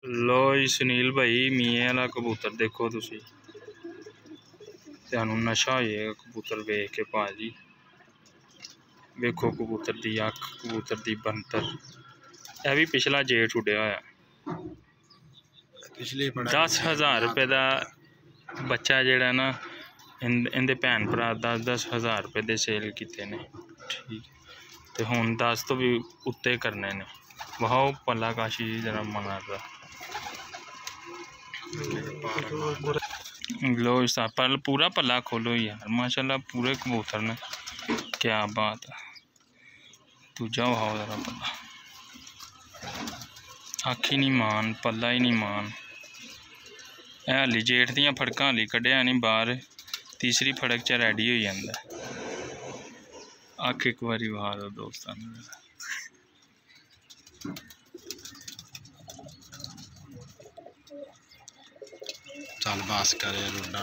लो जी सुनील भाई मीए वाला कबूतर देखो तुसी तुहानू नशा हो जाएगा कबूतर वेख के भाजी। वेखो कबूतर दी अख कबूतर दी बनतर। यह भी पिछला जेठ उड़िया होया। 10,000 रुपये का बच्चा जेड़ा ना इंदे भैन भरा 10,000 रुपये दे सेल किते ने। ठीक तो हुण 10 तो भी उत्ते करने ने। वहाओ पला काशी जरा मारदा लो पल पूरा पल्ला खोलो यार माशाल्लाह पूरे कबूतर ने क्या बात है। दूजा वहाओ जरा पल्ला अख ही नहीं मान पल्ला ही नहीं मान। हाली जेठ दियां फड़कां हाली कड्ढिया नहीं बाहर तीसरी फड़क च रेडी हो जांदा। अख एक बारी वहा दो दोस्तां नूं। चल बस कर रुड़ा।